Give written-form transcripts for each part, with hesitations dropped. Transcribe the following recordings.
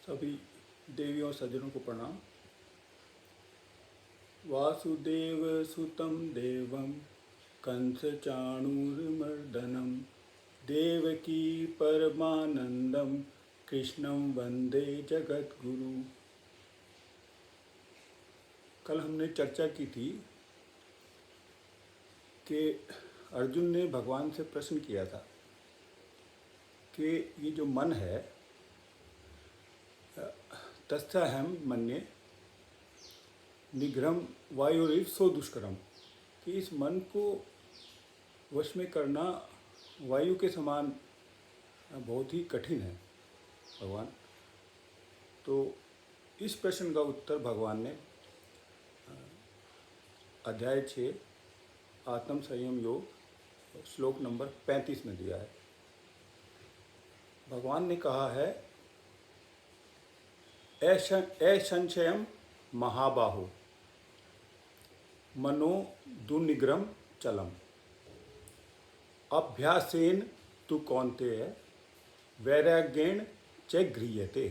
सभी देवियों सज्जनों को प्रणाम। वासुदेव सुतं देवं कंस चाणूरमर्दनं देवकी परमानंदम कृष्णं वंदे जगद्गुरु। कल हमने चर्चा की थी कि अर्जुन ने भगवान से प्रश्न किया था कि ये जो मन है तस्थाहम मन्ये निग्रहम वायुरिव सो दुष्करम, कि इस मन को वश में करना वायु के समान बहुत ही कठिन है भगवान। तो इस प्रश्न का उत्तर भगवान ने अध्याय 6 आत्म संयम योग श्लोक नंबर 35 में दिया है। भगवान ने कहा है, असंशयम महाबाहो मनो दुर्निग्रहम चलम अभ्यासेन तु कौन्तेय वैराग्येण च गृह्यते।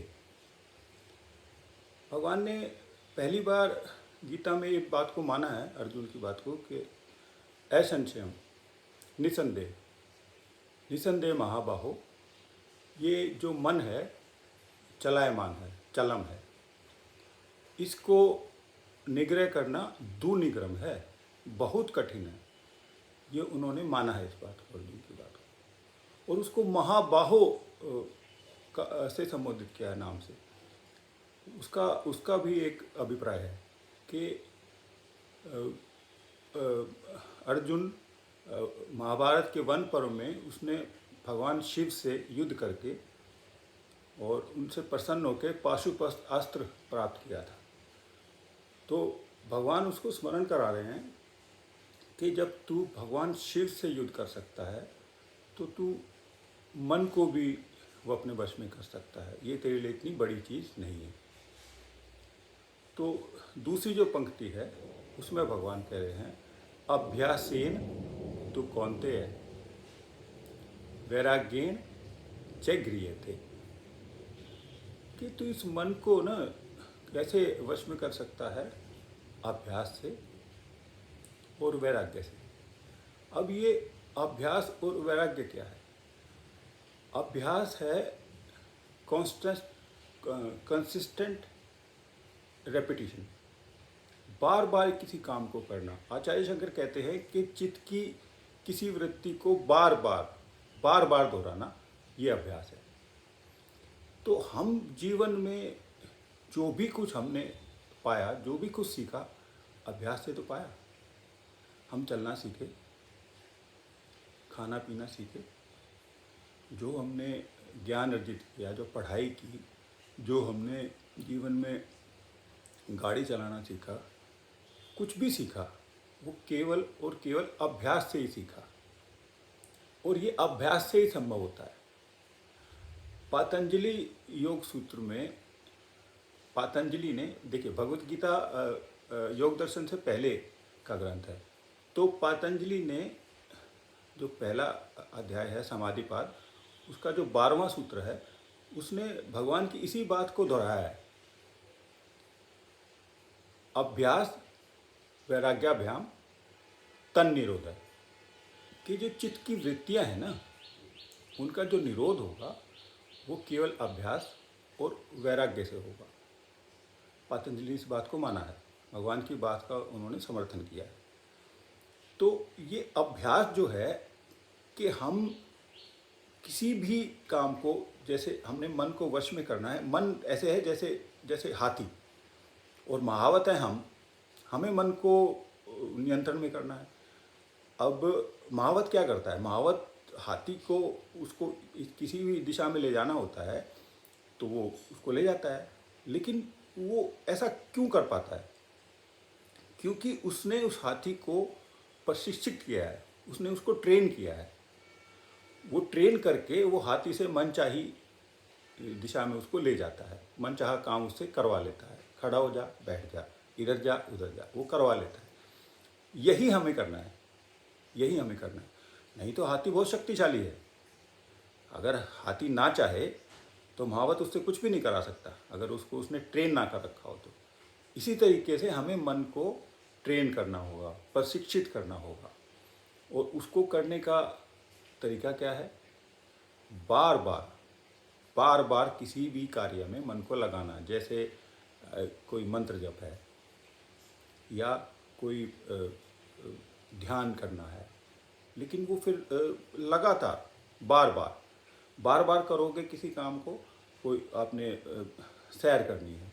भगवान ने पहली बार गीता में एक बात को माना है, अर्जुन की बात को, कि असंशयम निसंदेह महाबाहो, ये जो मन है चलायमान है, चलम है, इसको निग्रह करना दुर्निग्रह है, बहुत कठिन है। ये उन्होंने माना है इस बात को, अर्जुन की बात को, और उसको महाबाहो से संबोधित किया है नाम से। उसका भी एक अभिप्राय है कि अर्जुन महाभारत के वन पर्व में उसने भगवान शिव से युद्ध करके और उनसे प्रसन्न होकर पाशुपत अस्त्र प्राप्त किया था। तो भगवान उसको स्मरण करा रहे हैं कि जब तू भगवान शिव से युद्ध कर सकता है तो तू मन को भी वो अपने वश में कर सकता है, ये तेरे लिए इतनी बड़ी चीज़ नहीं है। तो दूसरी जो पंक्ति है उसमें भगवान कह रहे हैं, अभ्यासेन तु कौन्तेय वैराग्येण च गृह्यते, कि तू इस मन को ना कैसे वश में कर सकता है, अभ्यास से और वैराग्य से। अब ये अभ्यास और वैराग्य क्या है? अभ्यास है कंसिस्टेंट रेपिटेशन, बार बार किसी काम को करना। आचार्य शंकर कहते हैं कि चित्त की किसी वृत्ति को बार बार दोहराना, ये अभ्यास है। तो हम जीवन में जो भी कुछ हमने पाया, जो भी कुछ सीखा, अभ्यास से तो पाया। हम चलना सीखे, खाना पीना सीखे, जो हमने ज्ञान अर्जित किया, जो पढ़ाई की, जो हमने जीवन में गाड़ी चलाना सीखा, कुछ भी सीखा, वो केवल और केवल अभ्यास से ही सीखा, और ये अभ्यास से ही संभव होता है। पतंजलि योग सूत्र में पतंजलि ने, देखिए भगवत गीता योग दर्शन से पहले का ग्रंथ है, तो पतंजलि ने जो पहला अध्याय है समाधिपाद, उसका जो 12वां सूत्र है, उसने भगवान की इसी बात को दोहराया है, अभ्यास वैराग्याभ्याम तन निरोध, कि जो चित्त की वृत्तियां हैं ना, उनका जो निरोध होगा वो केवल अभ्यास और वैराग्य से होगा। पतंजलि इस बात को माना है, भगवान की बात का उन्होंने समर्थन किया है। तो ये अभ्यास जो है कि हम किसी भी काम को, जैसे हमने मन को वश में करना है, मन ऐसे है जैसे हाथी, और महावत है हमें मन को नियंत्रण में करना है। अब महावत क्या करता है? महावत हाथी को, उसको किसी भी दिशा में ले जाना होता है तो वो उसको ले जाता है, लेकिन वो ऐसा क्यों कर पाता है? क्योंकि उसने उस हाथी को प्रशिक्षित किया है, उसने उसको ट्रेन किया है। वो ट्रेन करके वो हाथी से मनचाही दिशा में उसको ले जाता है, मनचाहा काम उससे करवा लेता है। खड़ा हो जा, बैठ जा, इधर जा, उधर जा, वो करवा लेता है। यही हमें करना है, यही हमें करना है। नहीं तो हाथी बहुत शक्तिशाली है, अगर हाथी ना चाहे तो महावत उससे कुछ भी नहीं करा सकता अगर उसको उसने ट्रेन ना कर रखा हो तो। इसी तरीके से हमें मन को ट्रेन करना होगा, प्रशिक्षित करना होगा। और उसको करने का तरीका क्या है? बार बार बार बार किसी भी कार्य में मन को लगाना। जैसे कोई मंत्र जप है या कोई ध्यान करना है, लेकिन वो फिर लगातार बार बार करोगे किसी काम को। कोई आपने सैर करनी है,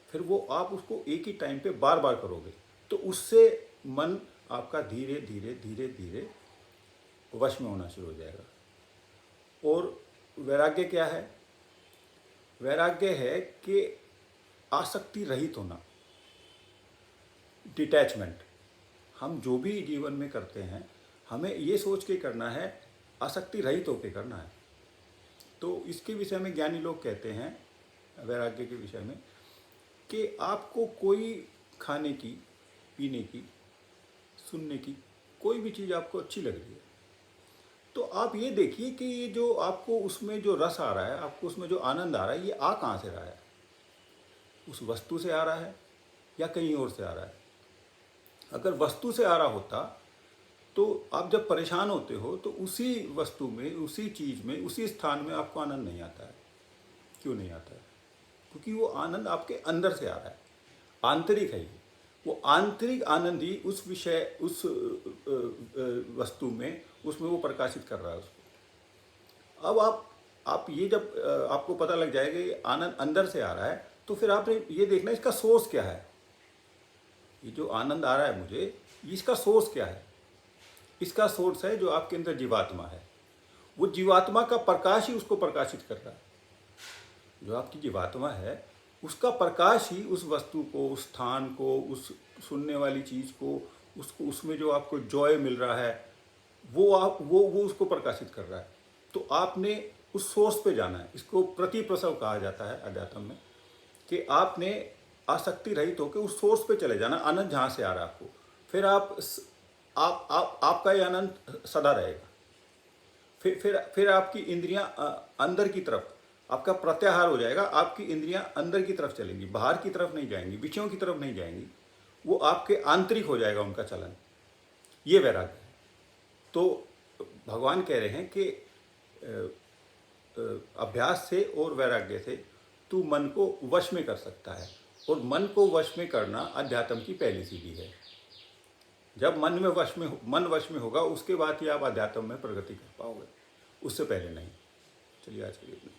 फिर वो आप उसको एक ही टाइम पे बार बार करोगे तो उससे मन आपका धीरे धीरे धीरे धीरे वश में होना शुरू हो जाएगा। और वैराग्य क्या है? वैराग्य है कि आसक्ति रहित होना, डिटैचमेंट। हम जो भी जीवन में करते हैं हमें ये सोच के करना है, आसक्ति रहित होकर करना है। तो इसके विषय में ज्ञानी लोग कहते हैं, वैराग्य के विषय में, कि आपको कोई खाने की, पीने की, सुनने की कोई भी चीज़ आपको अच्छी लग रही है तो आप ये देखिए कि ये जो आपको उसमें जो रस आ रहा है, आपको उसमें जो आनंद आ रहा है, ये आ कहाँ से रहा है? उस वस्तु से आ रहा है या कहीं और से आ रहा है? अगर वस्तु से आ रहा होता तो आप जब परेशान होते हो तो उसी वस्तु में, उसी चीज़ में, उसी स्थान में आपको आनंद नहीं आता है। क्यों नहीं आता है? क्योंकि वो आनंद आपके अंदर से आ रहा है, आंतरिक है। वो आंतरिक आनंद ही उस विषय, उस वस्तु में, उसमें वो प्रकाशित कर रहा है उसको। अब आप ये जब आपको पता लग जाएगा ये आनंद अंदर से आ रहा है तो फिर आपने ये देखना इसका सोर्स क्या है। ये जो आनंद आ रहा है मुझे, इसका सोर्स क्या है? इसका सोर्स है जो आपके अंदर जीवात्मा है। वो जीवात्मा का प्रकाश ही उसको प्रकाशित कर रहा है। जो आपकी जीवात्मा है उसका प्रकाश ही उस वस्तु को, उस स्थान को, उस सुनने वाली चीज़ को, उसको, उसमें जो आपको जॉय मिल रहा है वो उसको प्रकाशित कर रहा है। तो आपने उस सोर्स पे जाना है। इसको प्रतिप्रसव कहा जाता है अध्यात्म में, कि आपने आसक्ति रहित होकर उस सोर्स पे चले जाना, आनंद जहाँ से आ रहा है आपको। फिर आपका ये आनंद सदा रहेगा। फिर आपकी इंद्रियां अंदर की तरफ, आपका प्रत्याहार हो जाएगा। आपकी इंद्रियां अंदर की तरफ चलेंगी, बाहर की तरफ नहीं जाएंगी, विषयों की तरफ नहीं जाएंगी। वो आपके आंतरिक हो जाएगा उनका चलन। ये वैराग्य है। तो भगवान कह रहे हैं कि अभ्यास से और वैराग्य से तू मन को वश में कर सकता है। और मन को वश में करना अध्यात्म की पहली सीढ़ी है। जब मन वश में होगा, उसके बाद ही आप अध्यात्म में प्रगति कर पाओगे, उससे पहले नहीं। चलिए आज के लिए।